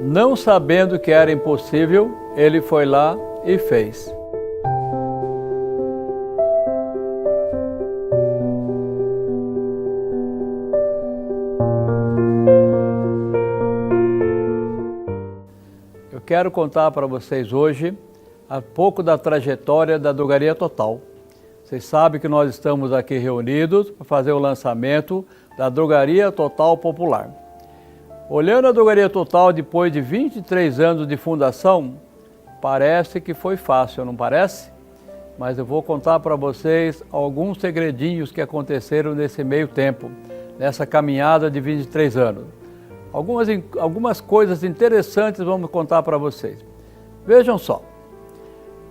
Não sabendo que era impossível, ele foi lá e fez. Eu quero contar para vocês hoje um pouco da trajetória da Drogaria Total. Vocês sabem que nós estamos aqui reunidos para fazer o lançamento da Drogaria Total Popular. Olhando a Drogaria Total depois de 23 anos de fundação, parece que foi fácil, não parece? Mas eu vou contar para vocês alguns segredinhos que aconteceram nesse meio tempo, nessa caminhada de 23 anos. Algumas coisas interessantes vamos contar para vocês. Vejam só,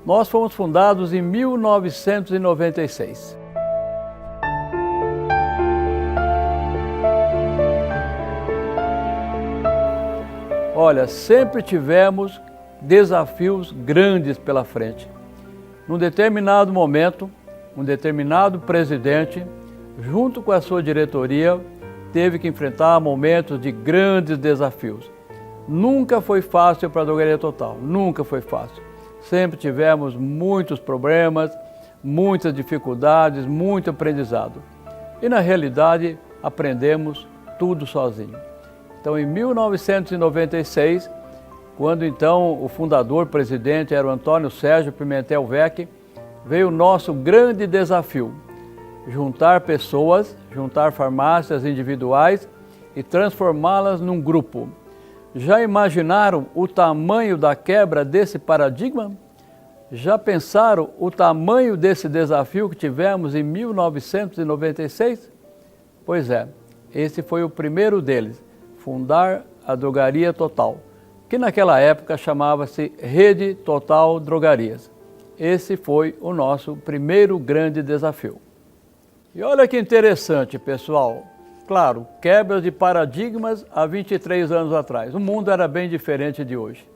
nós fomos fundados em 1996. Olha, sempre tivemos desafios grandes pela frente. Num determinado momento, um determinado presidente, junto com a sua diretoria, teve que enfrentar momentos de grandes desafios. Nunca foi fácil para a Drogaria Total, nunca foi fácil. Sempre tivemos muitos problemas, muitas dificuldades, muito aprendizado. E na realidade, aprendemos tudo sozinho. Então, em 1996, quando então o fundador, presidente, era o Antônio Sérgio Pimentel Weck, veio o nosso grande desafio: juntar pessoas, juntar farmácias individuais e transformá-las num grupo. Já imaginaram o tamanho da quebra desse paradigma? Já pensaram o tamanho desse desafio que tivemos em 1996? Pois é, esse foi o primeiro deles, fundar a Drogaria Total, que naquela época chamava-se Rede Total Drogarias. Esse foi o nosso primeiro grande desafio. E olha que interessante, pessoal. Claro, quebras de paradigmas há 23 anos atrás. O mundo era bem diferente de hoje.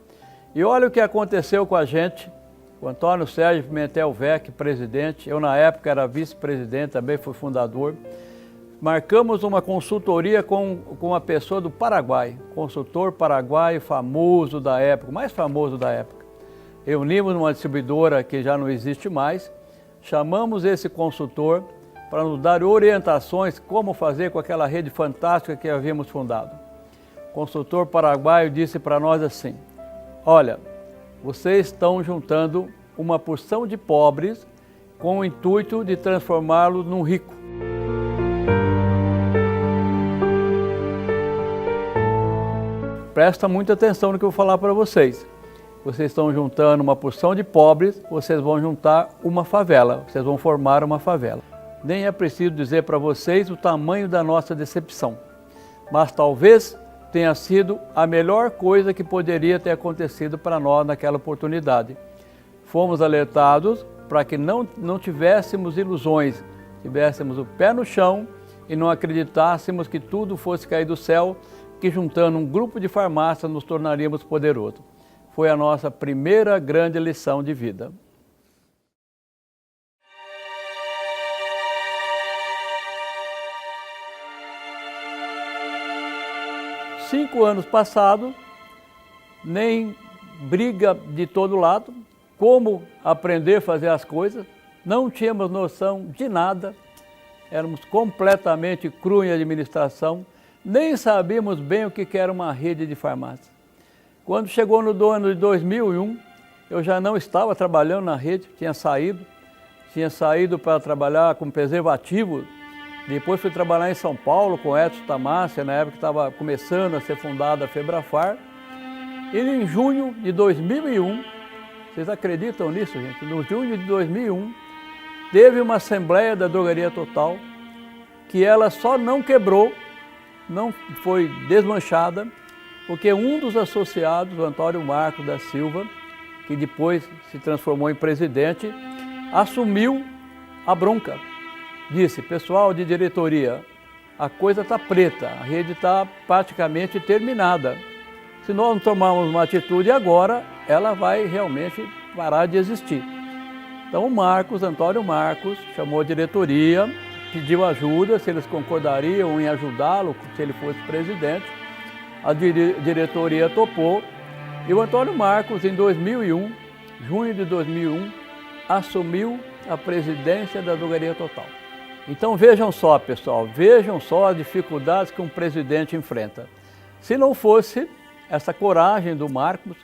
E olha o que aconteceu com a gente. O Antônio Sérgio Pimentel Weck, presidente, eu na época era vice-presidente, também fui fundador. Marcamos uma consultoria com uma pessoa do Paraguai, consultor paraguaio famoso da época, mais famoso da época. Reunimos numa distribuidora que já não existe mais, chamamos esse consultor para nos dar orientações como fazer com aquela rede fantástica que havíamos fundado. O consultor paraguaio disse para nós assim: olha, vocês estão juntando uma porção de pobres com o intuito de transformá-los num rico. Presta muita atenção no que eu vou falar para vocês. Vocês estão juntando uma porção de pobres, vocês vão juntar uma favela, vocês vão formar uma favela. Nem é preciso dizer para vocês o tamanho da nossa decepção, mas talvez tenha sido a melhor coisa que poderia ter acontecido para nós naquela oportunidade. Fomos alertados para que não tivéssemos ilusões, tivéssemos o pé no chão e não acreditássemos que tudo fosse cair do céu, que juntando um grupo de farmácias nos tornaríamos poderosos. Foi a nossa primeira grande lição de vida. Cinco anos passados, nem briga de todo lado, como aprender a fazer as coisas, não tínhamos noção de nada, éramos completamente cru em administração, nem sabíamos bem o que era uma rede de farmácia. Quando chegou no ano de 2001, eu já não estava trabalhando na rede, tinha saído para trabalhar com preservativo. Depois fui trabalhar em São Paulo com Edson Tamassia, na época que estava começando a ser fundada a Febrafar. E em junho de 2001, vocês acreditam nisso, gente? No junho de 2001, teve uma assembleia da Drogaria Total, que ela só não quebrou, não foi desmanchada, porque um dos associados, o Antônio Marcos da Silva, que depois se transformou em presidente, assumiu a bronca. Disse: pessoal de diretoria, a coisa está preta, a rede está praticamente terminada. Se nós não tomarmos uma atitude agora, ela vai realmente parar de existir. Então o Antônio Marcos, chamou a diretoria, pediu ajuda, se eles concordariam em ajudá-lo, se ele fosse presidente. a diretoria topou e o Antônio Marcos, em 2001, junho de 2001, assumiu a presidência da Drogaria Total. Então vejam só, pessoal, vejam só as dificuldades que um presidente enfrenta. Se não fosse essa coragem do Marcos,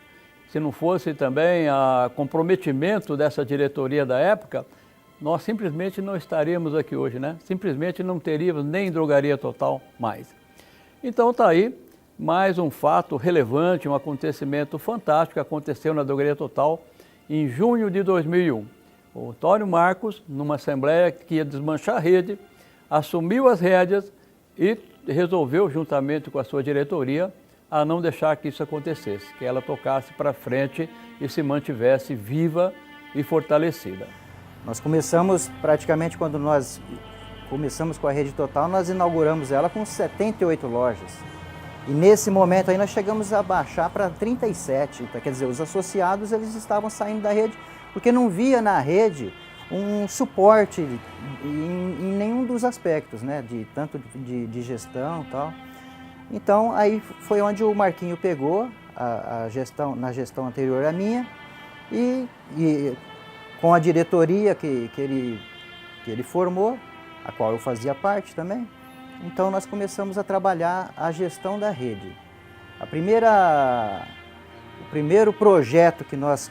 se não fosse também o comprometimento dessa diretoria da época, nós simplesmente não estaríamos aqui hoje, né? Simplesmente não teríamos nem Drogaria Total mais. Então está aí mais um fato relevante, um acontecimento fantástico que aconteceu na Drogaria Total em junho de 2001. O Antônio Marcos, numa assembleia que ia desmanchar a rede, assumiu as rédeas e resolveu, juntamente com a sua diretoria, a não deixar que isso acontecesse, que ela tocasse para frente e se mantivesse viva e fortalecida. Nós começamos praticamente quando nós começamos com a Rede Total, nós inauguramos ela com 78 lojas. E nesse momento aí nós chegamos a baixar para 37, quer dizer, os associados eles estavam saindo da rede porque não via na rede um suporte em nenhum dos aspectos, né? Tanto de gestão e tal. Então aí foi onde o Marquinho pegou a gestão, na gestão anterior à minha, e com a diretoria que ele formou, a qual eu fazia parte também, então nós começamos a trabalhar a gestão da rede. O primeiro projeto que nós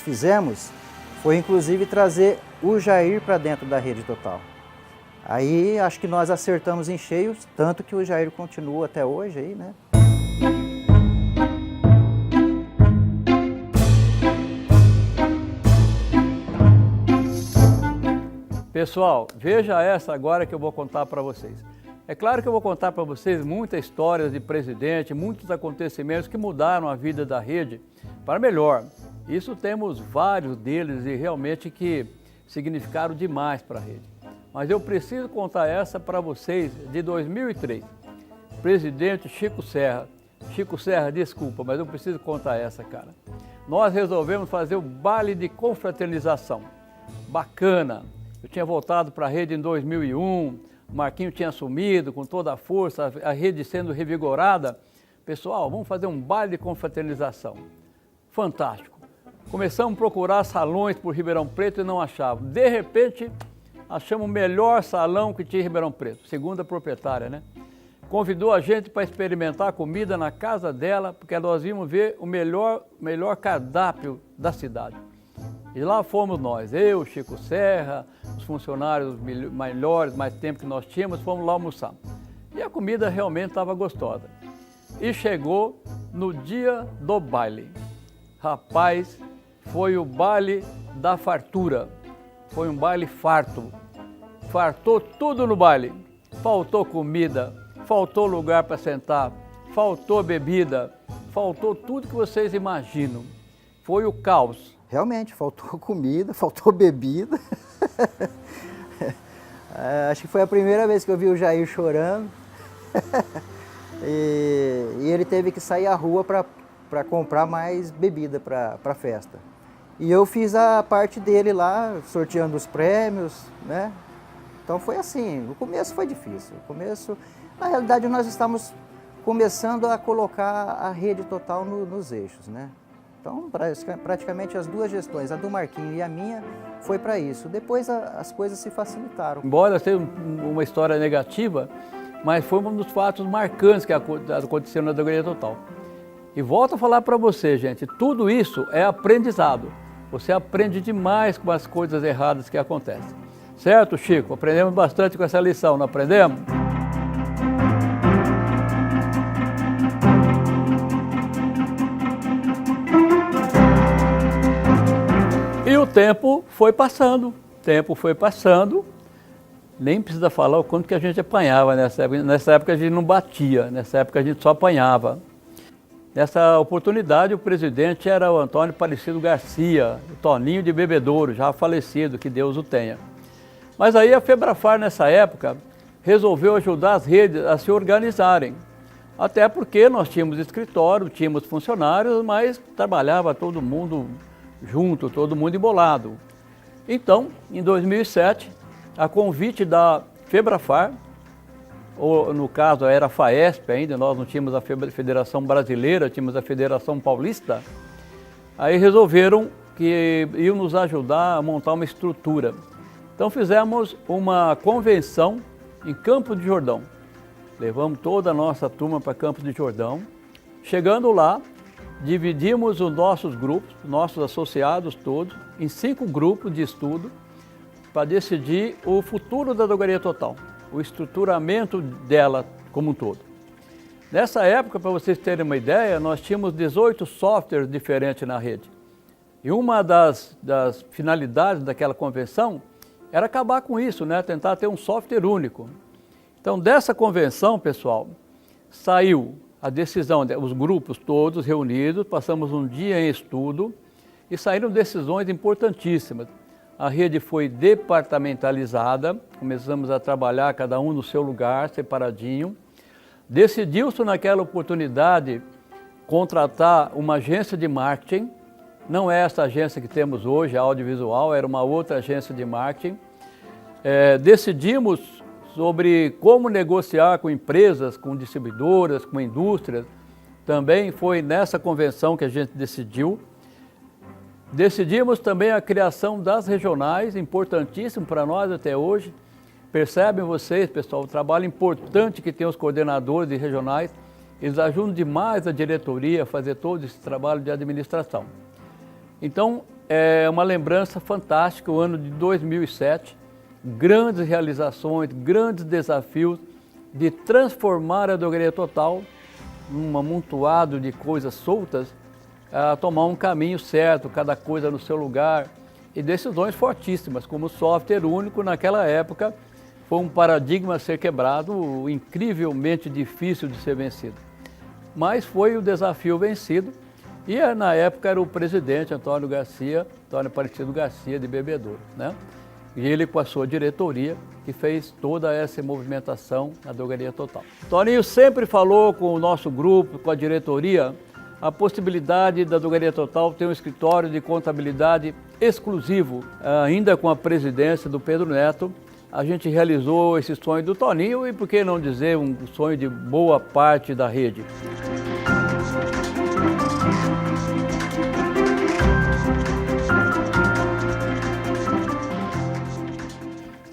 fizemos foi inclusive trazer o Jair para dentro da Rede Total. Aí acho que nós acertamos em cheio, tanto que o Jair continua até hoje aí, né? Pessoal, veja essa agora que eu vou contar para vocês. É claro que eu vou contar para vocês muitas histórias de presidente, muitos acontecimentos que mudaram a vida da rede para melhor. Isso temos vários deles e realmente que significaram demais para a rede. Mas eu preciso contar essa para vocês de 2003. Presidente Chico Serra. Chico Serra, desculpa, mas eu preciso contar essa, cara. Nós resolvemos fazer o baile de confraternização. Bacana. Eu tinha voltado para a rede em 2001, o Marquinho tinha assumido com toda a força, a rede sendo revigorada. Pessoal, vamos fazer um baile de confraternização. Fantástico. Começamos a procurar salões por Ribeirão Preto e não achávamos. De repente, achamos o melhor salão que tinha em Ribeirão Preto, segundo a proprietária, né? Convidou a gente para experimentar a comida na casa dela, porque nós íamos ver o melhor cardápio da cidade. E lá fomos nós, eu, Chico Serra, os funcionários melhores, mais tempo que nós tínhamos, fomos lá almoçar. E a comida realmente estava gostosa. E chegou no dia do baile. Rapaz, foi o baile da fartura. Foi um baile farto. Fartou tudo no baile. Faltou comida, faltou lugar para sentar, faltou bebida, faltou tudo que vocês imaginam. Foi o caos. Realmente, faltou comida, faltou bebida. Acho que foi a primeira vez que eu vi o Jair chorando. E ele teve que sair à rua para comprar mais bebida para a festa. E eu fiz a parte dele lá, sorteando os prêmios, né? Então foi assim, o começo foi difícil. Na realidade, nós estamos começando a colocar a Rede Total nos eixos, né? Então, praticamente as duas gestões, a do Marquinho e a minha, foi para isso. Depois as coisas se facilitaram. Embora seja uma história negativa, mas foi um dos fatos marcantes que aconteceu na Drogaria Total. E volto a falar para você, gente, tudo isso é aprendizado. Você aprende demais com as coisas erradas que acontecem. Certo, Chico? Aprendemos bastante com essa lição, não aprendemos? E o tempo foi passando, nem precisa falar o quanto que a gente apanhava nessa época. Nessa época a gente não batia, nessa época a gente só apanhava. Nessa oportunidade o presidente era o Antônio Aparecido Garcia, o Toninho de Bebedouro, já falecido, que Deus o tenha. Mas aí a Febrafar nessa época resolveu ajudar as redes a se organizarem. Até porque nós tínhamos escritório, tínhamos funcionários, mas trabalhava todo mundo junto, todo mundo embolado. Então, em 2007, a convite da Febrafar, ou no caso era a FAESP ainda, nós não tínhamos a Federação Brasileira, tínhamos a Federação Paulista, aí resolveram que iam nos ajudar a montar uma estrutura. Então fizemos uma convenção em Campos de Jordão. Levamos toda a nossa turma para Campos de Jordão. Chegando lá, dividimos os nossos grupos, nossos associados todos, em 5 grupos de estudo para decidir o futuro da drogaria total, o estruturamento dela como um todo. Nessa época, para vocês terem uma ideia, nós tínhamos 18 softwares diferentes na rede. E uma das finalidades daquela convenção era acabar com isso, né? Tentar ter um software único. Então, dessa convenção, pessoal, saiu a decisão, os grupos todos reunidos, passamos um dia em estudo e saíram decisões importantíssimas. A rede foi departamentalizada, começamos a trabalhar cada um no seu lugar, separadinho. Decidiu-se naquela oportunidade contratar uma agência de marketing, não é essa agência que temos hoje, a Audiovisual, era uma outra agência de marketing. Decidimos sobre como negociar com empresas, com distribuidoras, com indústrias. Também foi nessa convenção que a gente decidiu. Decidimos também a criação das regionais, importantíssimo para nós até hoje. Percebem vocês, pessoal, o trabalho importante que tem os coordenadores de regionais. Eles ajudam demais a diretoria a fazer todo esse trabalho de administração. Então, é uma lembrança fantástica, o ano de 2007, grandes realizações, grandes desafios de transformar a drogaria total num amontoado de coisas soltas, a tomar um caminho certo, cada coisa no seu lugar, e decisões fortíssimas, como o software único naquela época foi um paradigma a ser quebrado, incrivelmente difícil de ser vencido. Mas foi o desafio vencido, e na época era o presidente Antônio Aparecido Garcia de Bebedouro, né? E ele com a sua diretoria que fez toda essa movimentação na drogaria total. Toninho sempre falou com o nosso grupo, com a diretoria, a possibilidade da drogaria total ter um escritório de contabilidade exclusivo. Ainda com a presidência do Pedro Neto, a gente realizou esse sonho do Toninho e, por que não dizer, um sonho de boa parte da rede.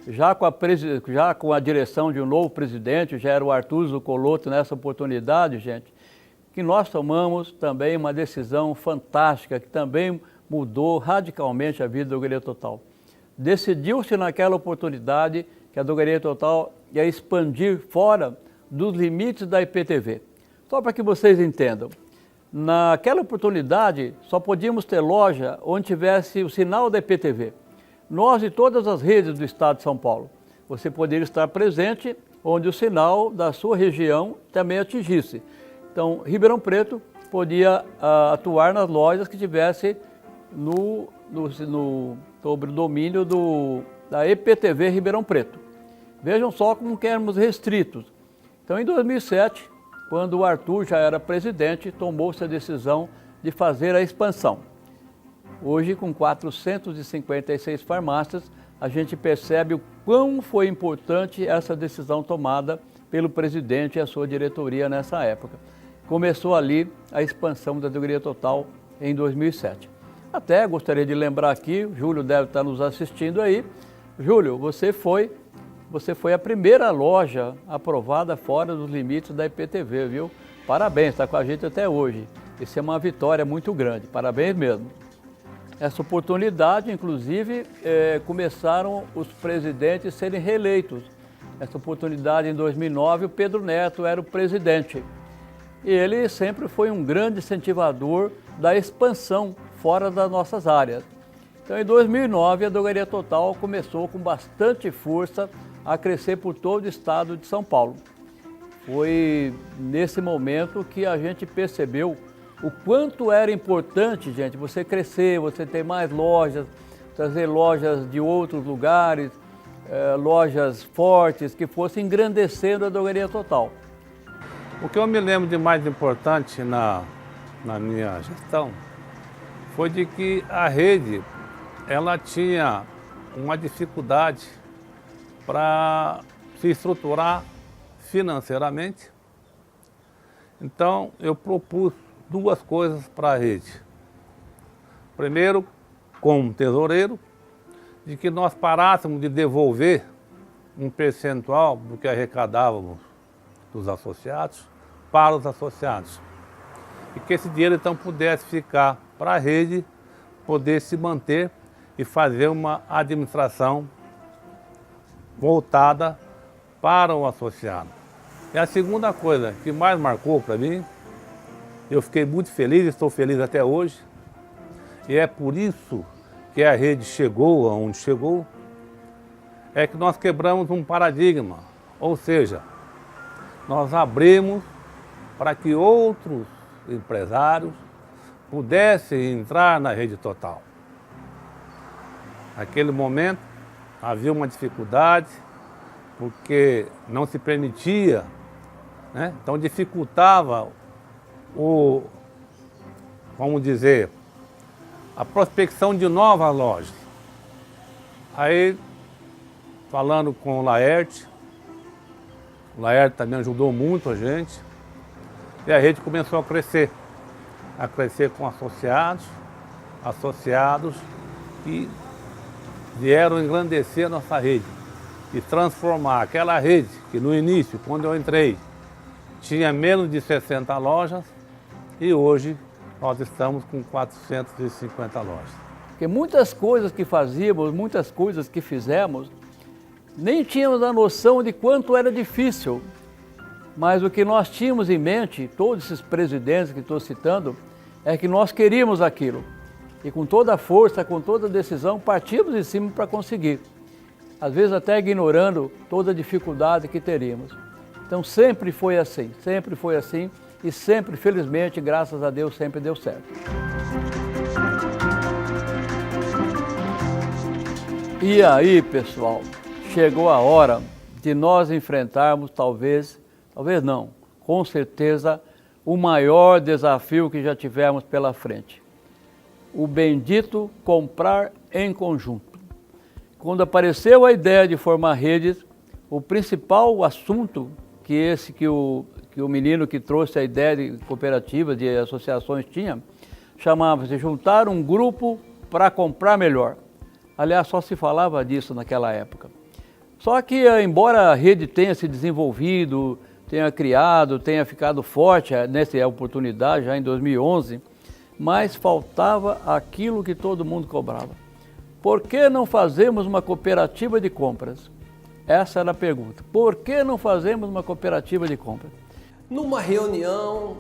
Já com a direção de um novo presidente, já era o Arthur Zuccolotto nessa oportunidade, gente, que nós tomamos também uma decisão fantástica, que também mudou radicalmente a vida da Drogaria Total. Decidiu-se naquela oportunidade que a Drogaria Total ia expandir fora dos limites da IPTV. Só para que vocês entendam, naquela oportunidade só podíamos ter loja onde tivesse o sinal da IPTV. Nós e todas as redes do estado de São Paulo, você poderia estar presente onde o sinal da sua região também atingisse. Então, Ribeirão Preto podia atuar nas lojas que tivesse sobre o domínio da EPTV Ribeirão Preto. Vejam só como que éramos restritos. Então, em 2007, quando o Arthur já era presidente, tomou-se a decisão de fazer a expansão. Hoje, com 456 farmácias, a gente percebe o quão foi importante essa decisão tomada pelo presidente e a sua diretoria nessa época. Começou ali a expansão da Drogaria Total em 2007. Até gostaria de lembrar aqui, o Júlio deve estar nos assistindo aí. Júlio, você foi a primeira loja aprovada fora dos limites da IPTV, viu? Parabéns, está com a gente até hoje. Isso é uma vitória muito grande, parabéns mesmo. Essa oportunidade, inclusive, começaram os presidentes a serem reeleitos. Essa oportunidade, em 2009, o Pedro Neto era o presidente. E ele sempre foi um grande incentivador da expansão fora das nossas áreas. Então, em 2009, a Drogaria Total começou com bastante força a crescer por todo o estado de São Paulo. Foi nesse momento que a gente percebeu o quanto era importante, gente, você crescer, você ter mais lojas, trazer lojas de outros lugares, lojas fortes que fossem engrandecendo a Drogaria Total. O que eu me lembro de mais importante na minha gestão foi de que a rede ela tinha uma dificuldade para se estruturar financeiramente. Então, eu propus duas coisas para a rede. Primeiro, como tesoureiro, de que nós parássemos de devolver um percentual do que arrecadávamos dos associados para os associados. E que esse dinheiro então pudesse ficar para a rede poder se manter e fazer uma administração voltada para o associado. E a segunda coisa que mais marcou para mim, eu fiquei muito feliz, estou feliz até hoje, e é por isso que a rede chegou aonde chegou, é que nós quebramos um paradigma, ou seja, nós abrimos para que outros empresários pudessem entrar na Rede Total. Naquele momento havia uma dificuldade, porque não se permitia, né? Então dificultava vamos dizer, a prospecção de novas lojas. Aí, falando com o Laerte também ajudou muito a gente, e a rede começou a crescer com associados que vieram engrandecer a nossa rede e transformar aquela rede que no início, quando eu entrei, tinha menos de 60 lojas e hoje nós estamos com 450 lojas. Porque muitas coisas que fazíamos, muitas coisas que fizemos, nem tínhamos a noção de quanto era difícil. Mas o que nós tínhamos em mente, todos esses presidentes que estou citando, é que nós queríamos aquilo. E com toda a força, com toda a decisão, partimos em cima para conseguir. Às vezes até ignorando toda a dificuldade que teríamos. Então sempre foi assim e sempre, felizmente, graças a Deus, sempre deu certo. E aí, pessoal, chegou a hora de nós enfrentarmos talvez não, com certeza, o maior desafio que já tivemos pela frente. O bendito comprar em conjunto. Quando apareceu a ideia de formar redes, o principal assunto que o menino que trouxe a ideia de cooperativas, de associações tinha, chamava-se juntar um grupo para comprar melhor. Aliás, só se falava disso naquela época. Só que, embora a rede tenha se desenvolvido, tenha criado, tenha ficado forte nessa oportunidade, já em 2011, mas faltava aquilo que todo mundo cobrava. Por que não fazemos uma cooperativa de compras? Essa era a pergunta. Por que não fazemos uma cooperativa de compras? Numa reunião,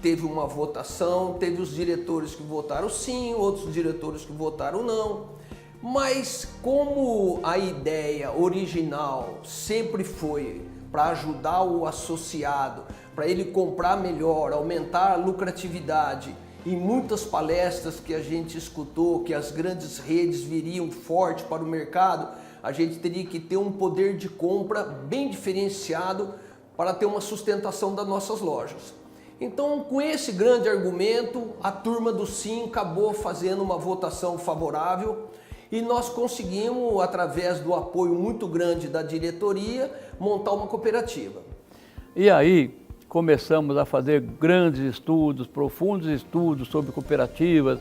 teve uma votação, teve os diretores que votaram sim, outros diretores que votaram não. Mas como a ideia original sempre foi para ajudar o associado, para ele comprar melhor, aumentar a lucratividade, em muitas palestras que a gente escutou que as grandes redes viriam forte para o mercado, a gente teria que ter um poder de compra bem diferenciado para ter uma sustentação das nossas lojas. Então, com esse grande argumento, a turma do Sim acabou fazendo uma votação favorável e nós conseguimos, através do apoio muito grande da diretoria, montar uma cooperativa. E aí começamos a fazer grandes estudos, profundos estudos sobre cooperativas,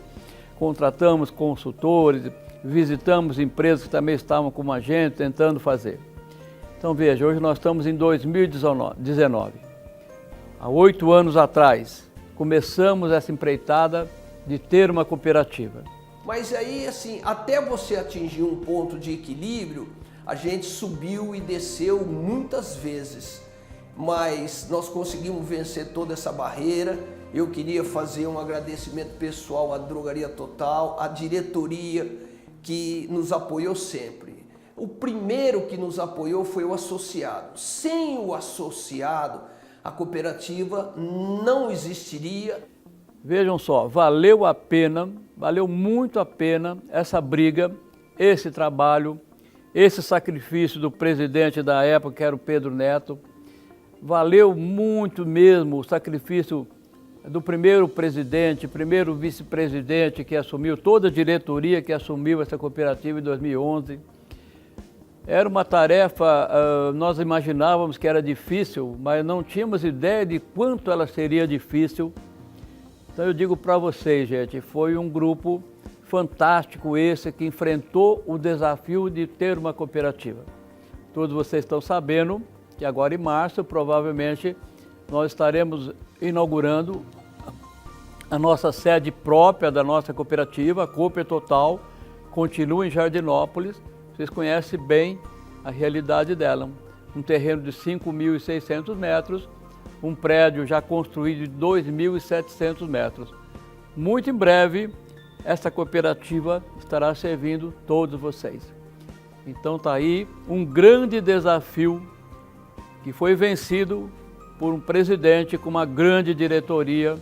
contratamos consultores, visitamos empresas que também estavam como a gente, tentando fazer. Então veja, hoje nós estamos em 2019. Há 8 anos atrás, começamos essa empreitada de ter uma cooperativa. Mas aí, assim, até você atingir um ponto de equilíbrio, a gente subiu e desceu muitas vezes. Mas nós conseguimos vencer toda essa barreira. Eu queria fazer um agradecimento pessoal à Drogaria Total, à diretoria que nos apoiou sempre. O primeiro que nos apoiou foi o associado. Sem o associado, a cooperativa não existiria. Vejam só, valeu a pena, valeu muito a pena essa briga, esse trabalho, esse sacrifício do presidente da época, que era o Pedro Neto. Valeu muito mesmo o sacrifício do primeiro presidente, primeiro vice-presidente que assumiu, toda a diretoria que assumiu essa cooperativa em 2011. Era uma tarefa, nós imaginávamos que era difícil, mas não tínhamos ideia de quanto ela seria difícil. Então eu digo para vocês, gente, foi um grupo fantástico esse que enfrentou o desafio de ter uma cooperativa. Todos vocês estão sabendo que agora em março, provavelmente, nós estaremos inaugurando a nossa sede própria da nossa cooperativa, a Cooper Total, continua em Jardinópolis. Vocês conhecem bem a realidade dela. Um terreno de 5.600 metros, um prédio já construído de 2.700 metros. Muito em breve, essa cooperativa estará servindo todos vocês. Então está aí um grande desafio que foi vencido por um presidente com uma grande diretoria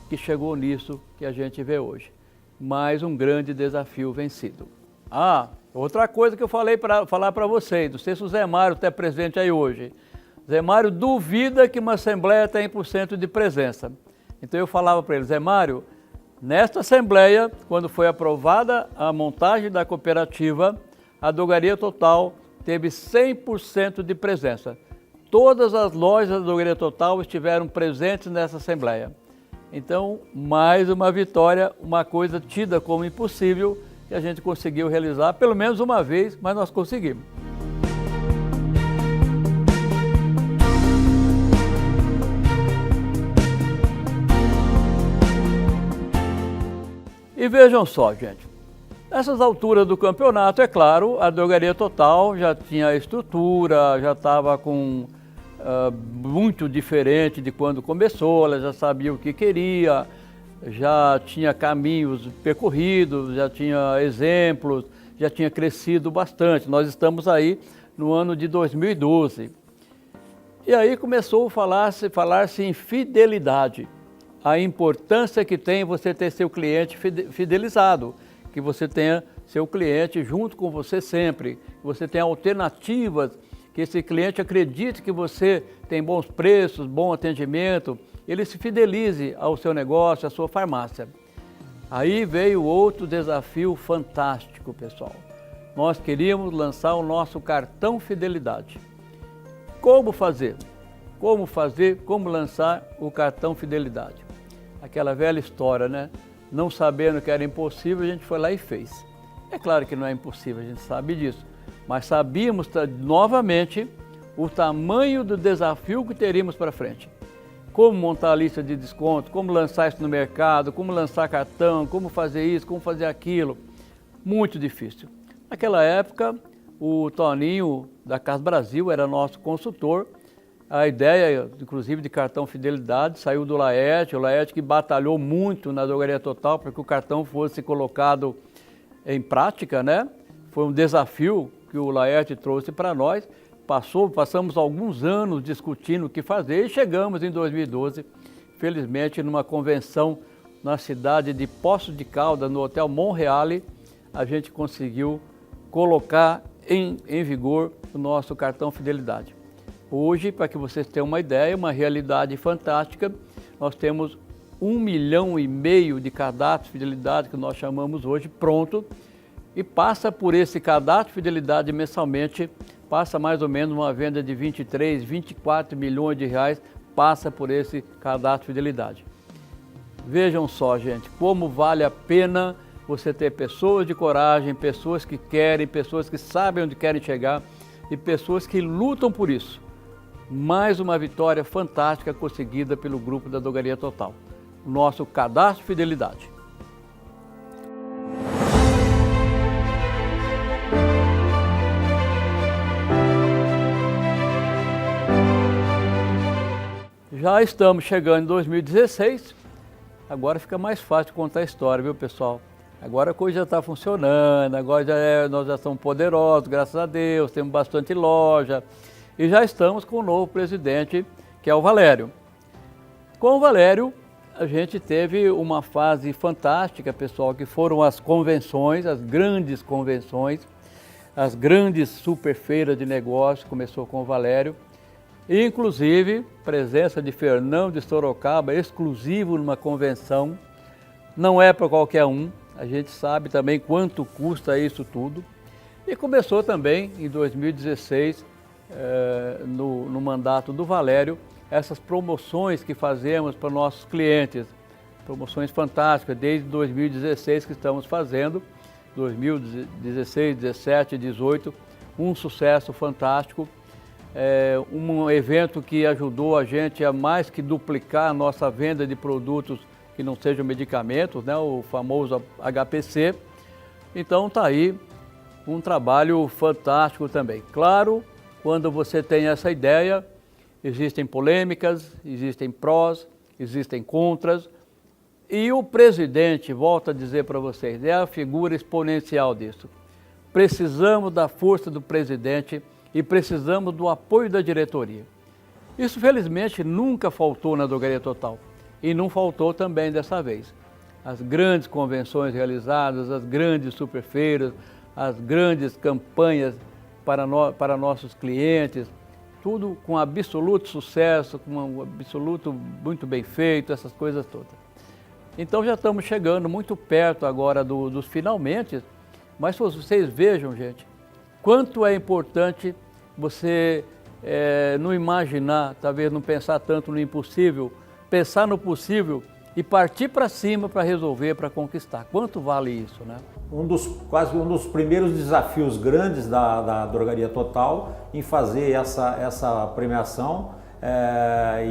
que chegou nisso que a gente vê hoje. Mais um grande desafio vencido. Outra coisa que eu falei para falar para vocês, não sei se o Zé Mário está presente aí hoje. Zé Mário duvida que uma assembleia tem 100% de presença. Então eu falava para ele, Zé Mário, nesta assembleia, quando foi aprovada a montagem da cooperativa, a Drogaria Total teve 100% de presença. Todas as lojas da Drogaria Total estiveram presentes nessa assembleia. Então, mais uma vitória, uma coisa tida como impossível, que a gente conseguiu realizar pelo menos uma vez, mas nós conseguimos. E vejam só, gente, nessas alturas do campeonato, é claro, a Drogaria Total já tinha estrutura, já estava com muito diferente de quando começou, ela já sabia o que queria, já tinha caminhos percorridos, já tinha exemplos, já tinha crescido bastante. Nós estamos aí no ano de 2012. E aí começou a falar-se em fidelidade, a importância que tem você ter seu cliente fidelizado, que você tenha seu cliente junto com você sempre, que você tenha alternativas, que esse cliente acredite que você tem bons preços, bom atendimento, ele se fidelize ao seu negócio, à sua farmácia. Aí veio outro desafio fantástico, pessoal. Nós queríamos lançar o nosso cartão fidelidade. Como fazer? Como lançar o cartão fidelidade? Aquela velha história, né? Não sabendo que era impossível, a gente foi lá e fez. É claro que não é impossível, a gente sabe disso, mas sabíamos novamente o tamanho do desafio que teríamos para frente. Como montar a lista de desconto, como lançar isso no mercado, como lançar cartão, como fazer isso, como fazer aquilo. Muito difícil. Naquela época, o Toninho da Casa Brasil era nosso consultor. A ideia, inclusive, de cartão fidelidade saiu do Laerte, o Laerte que batalhou muito na Drogaria Total para que o cartão fosse colocado em prática, né? Foi um desafio que o Laerte trouxe para nós. Passamos alguns anos discutindo o que fazer e chegamos em 2012, felizmente, numa convenção na cidade de Poços de Caldas, no Hotel Monreale, a gente conseguiu colocar em vigor o nosso cartão fidelidade. Hoje, para que vocês tenham uma ideia, uma realidade fantástica, nós temos 1,5 milhão de cadastros de fidelidade, que nós chamamos hoje, pronto, e passa por esse cadastro de fidelidade mensalmente, passa mais ou menos uma venda de 23, 24 milhões de reais, passa por esse cadastro de fidelidade. Vejam só, gente, como vale a pena você ter pessoas de coragem, pessoas que querem, pessoas que sabem onde querem chegar e pessoas que lutam por isso. Mais uma vitória fantástica conseguida pelo grupo da Drogaria Total. O nosso cadastro de fidelidade. Já estamos chegando em 2016, agora fica mais fácil contar a história, viu, pessoal? Agora a coisa já está funcionando, agora nós já somos poderosos, graças a Deus, temos bastante loja e já estamos com o novo presidente, que é o Valério. Com o Valério, a gente teve uma fase fantástica, pessoal, que foram as convenções, as grandes convenções, as grandes superfeiras de negócios, começou com o Valério. Inclusive, presença de Fernão de Sorocaba, exclusivo numa convenção, não é para qualquer um, a gente sabe também quanto custa isso tudo. E começou também em 2016, no mandato do Valério, essas promoções que fazemos para nossos clientes. Promoções fantásticas, desde 2016 que estamos fazendo, 2016, 17, 18, um sucesso fantástico. Um evento que ajudou a gente a mais que duplicar a nossa venda de produtos que não sejam medicamentos, né, o famoso HPC. Então está aí um trabalho fantástico também. Claro, quando você tem essa ideia, existem polêmicas, existem prós, existem contras, e o presidente, volto a dizer para vocês, é a figura exponencial disso. Precisamos da força do presidente e precisamos do apoio da diretoria. Isso, felizmente, nunca faltou na Drogaria Total e não faltou também dessa vez. As grandes convenções realizadas, as grandes superfeiras, as grandes campanhas para nossos clientes, tudo com absoluto sucesso, com um absoluto muito bem feito, essas coisas todas. Então já estamos chegando muito perto agora dos finalmente, mas vocês vejam, gente, quanto é importante você não imaginar, talvez não pensar tanto no impossível, pensar no possível e partir para cima para resolver, para conquistar. Quanto vale isso, né? Quase um dos primeiros desafios grandes da Drogaria Total em fazer essa premiação.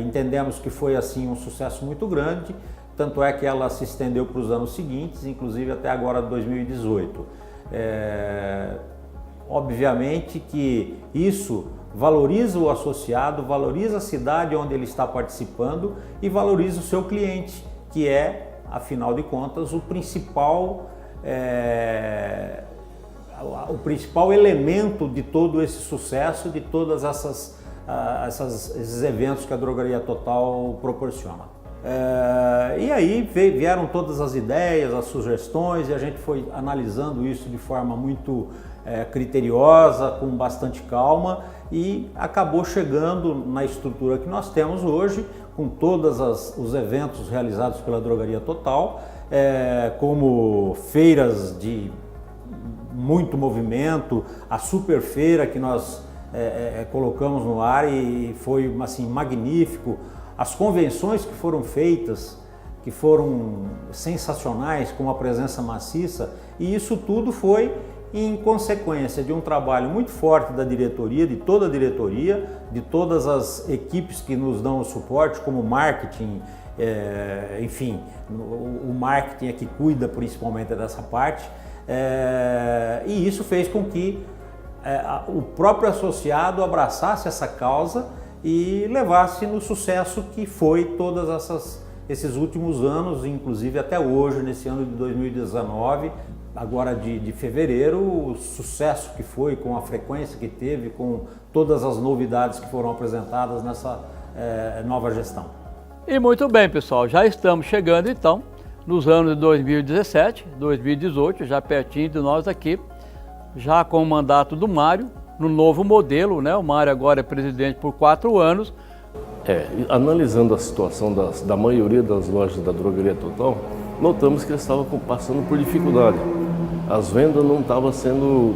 Entendemos que foi assim um sucesso muito grande, tanto é que ela se estendeu para os anos seguintes, inclusive até agora 2018. Obviamente que isso valoriza o associado, valoriza a cidade onde ele está participando e valoriza o seu cliente, que é, afinal de contas, o principal elemento de todo esse sucesso, de todas esses eventos que a Drogaria Total proporciona. E aí vieram todas as ideias, as sugestões, e a gente foi analisando isso de forma muito criteriosa, com bastante calma, e acabou chegando na estrutura que nós temos hoje, com todos os eventos realizados pela Drogaria Total, como feiras de muito movimento, a super feira que nós colocamos no ar e foi assim magnífico, as convenções que foram feitas, que foram sensacionais, com uma presença maciça, e isso tudo foi em consequência de um trabalho muito forte da diretoria, de toda a diretoria, de todas as equipes que nos dão o suporte, como marketing, enfim, o marketing é que cuida principalmente dessa parte, e isso fez com que o próprio associado abraçasse essa causa e levasse no sucesso que foi todos esses últimos anos, inclusive até hoje, nesse ano de 2019, agora de fevereiro, o sucesso que foi, com a frequência que teve, com todas as novidades que foram apresentadas nessa nova gestão. E muito bem, pessoal, já estamos chegando então nos anos de 2017, 2018, já pertinho de nós aqui, já com o mandato do Mário, no novo modelo, né? O Mário agora é presidente por 4 anos. Analisando a situação da maioria das lojas da Drogaria Total, notamos que eles estavam passando por dificuldade. As vendas não estavam sendo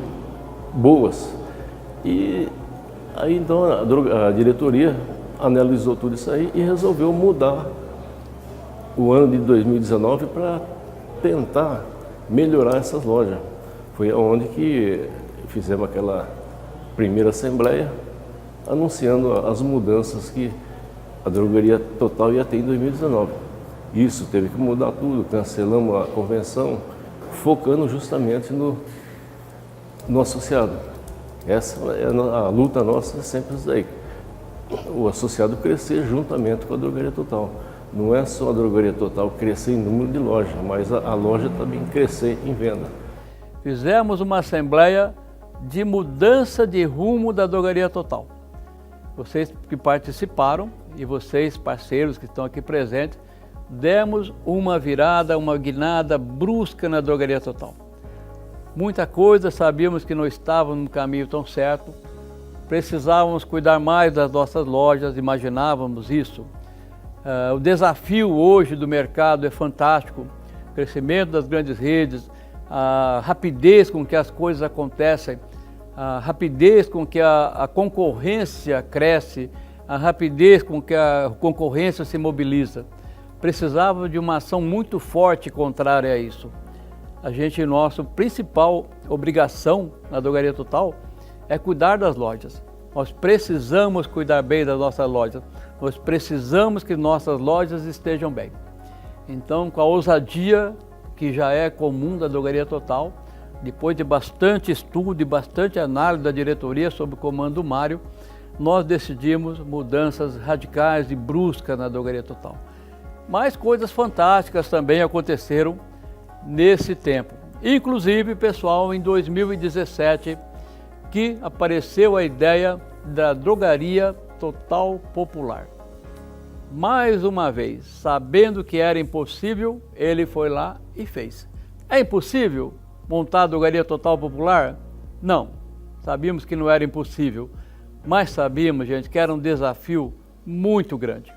boas. E aí então a diretoria analisou tudo isso aí e resolveu mudar o ano de 2019 para tentar melhorar essas lojas. Foi onde que fizemos aquela primeira assembleia anunciando as mudanças que a Drogaria Total ia ter em 2019. Isso teve que mudar tudo, cancelamos a convenção, focando justamente no associado. Essa é a luta nossa, sempre isso daí. O associado crescer juntamente com a Drogaria Total. Não é só a Drogaria Total crescer em número de lojas, mas a loja também crescer em venda. Fizemos uma assembleia de mudança de rumo da Drogaria Total. Vocês que participaram e vocês, parceiros que estão aqui presentes, demos uma virada, uma guinada brusca na Drogaria Total. Muita coisa, sabíamos que não estávamos no caminho tão certo, precisávamos cuidar mais das nossas lojas, imaginávamos isso. O desafio hoje do mercado é fantástico, o crescimento das grandes redes, a rapidez com que as coisas acontecem, a rapidez com que a concorrência cresce, a rapidez com que a concorrência se mobiliza. Precisava de uma ação muito forte contrária a isso. Nossa principal obrigação na Drogaria Total é cuidar das lojas. Nós precisamos cuidar bem das nossas lojas. Nós precisamos que nossas lojas estejam bem. Então, com a ousadia que já é comum da Drogaria Total, depois de bastante estudo e bastante análise da diretoria sob o comando do Mário, nós decidimos mudanças radicais e bruscas na Drogaria Total. Mas coisas fantásticas também aconteceram nesse tempo. Inclusive, pessoal, em 2017, que apareceu a ideia da Drogaria Total Popular. Mais uma vez, sabendo que era impossível, ele foi lá e fez. É impossível montar a Drogaria Total Popular? Não, sabíamos que não era impossível, mas sabíamos, gente, que era um desafio muito grande.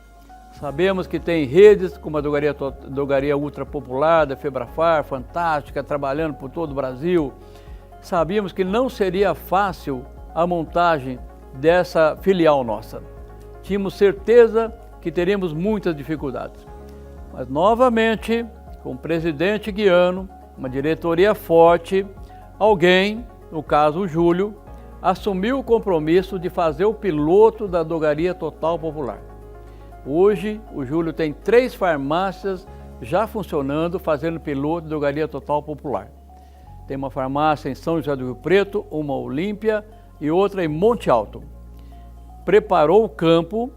Sabemos que tem redes como a Drogaria Ultra Popular, da Febrafar, fantástica, trabalhando por todo o Brasil. Sabíamos que não seria fácil a montagem dessa filial nossa. Tínhamos certeza que teríamos muitas dificuldades. Mas, novamente, com o presidente guiando, uma diretoria forte, alguém, no caso o Júlio, assumiu o compromisso de fazer o piloto da Drogaria Total Popular. Hoje, o Júlio tem 3 farmácias já funcionando, fazendo piloto da Drogaria Total Popular. Tem uma farmácia em São José do Rio Preto, uma Olímpia e outra em Monte Alto. Preparou o campo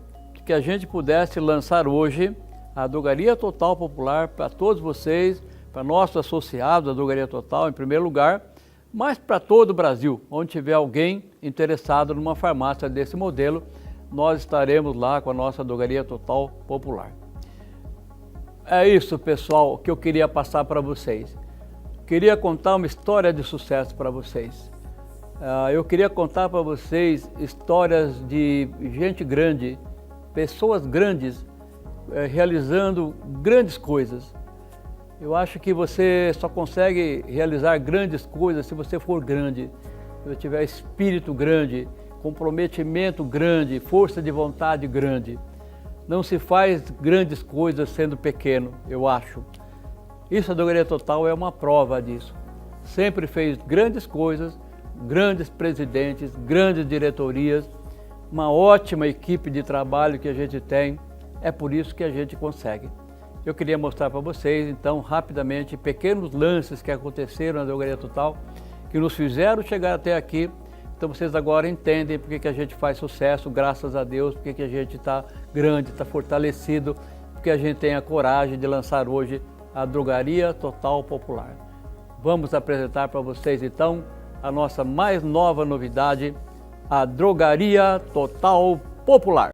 que a gente pudesse lançar hoje a Drogaria Total Popular para todos vocês, para nossos associados da Drogaria Total em primeiro lugar, mas para todo o Brasil, onde tiver alguém interessado numa farmácia desse modelo, nós estaremos lá com a nossa Drogaria Total Popular. É isso, pessoal, que eu queria passar para vocês. Queria contar uma história de sucesso para vocês. Eu queria contar para vocês histórias de gente grande, pessoas grandes, realizando grandes coisas. Eu acho que você só consegue realizar grandes coisas se você for grande, se você tiver espírito grande, comprometimento grande, força de vontade grande. Não se faz grandes coisas sendo pequeno, eu acho. Isso a Drogaria Total é uma prova disso. Sempre fez grandes coisas, grandes presidentes, grandes diretorias, uma ótima equipe de trabalho que a gente tem. É por isso que a gente consegue. Eu queria mostrar para vocês, então, rapidamente, pequenos lances que aconteceram na Drogaria Total, que nos fizeram chegar até aqui. Então vocês agora entendem por que a gente faz sucesso, graças a Deus, por que a gente está grande, está fortalecido, porque a gente tem a coragem de lançar hoje a Drogaria Total Popular. Vamos apresentar para vocês então a nossa mais nova novidade, a Drogaria Total Popular.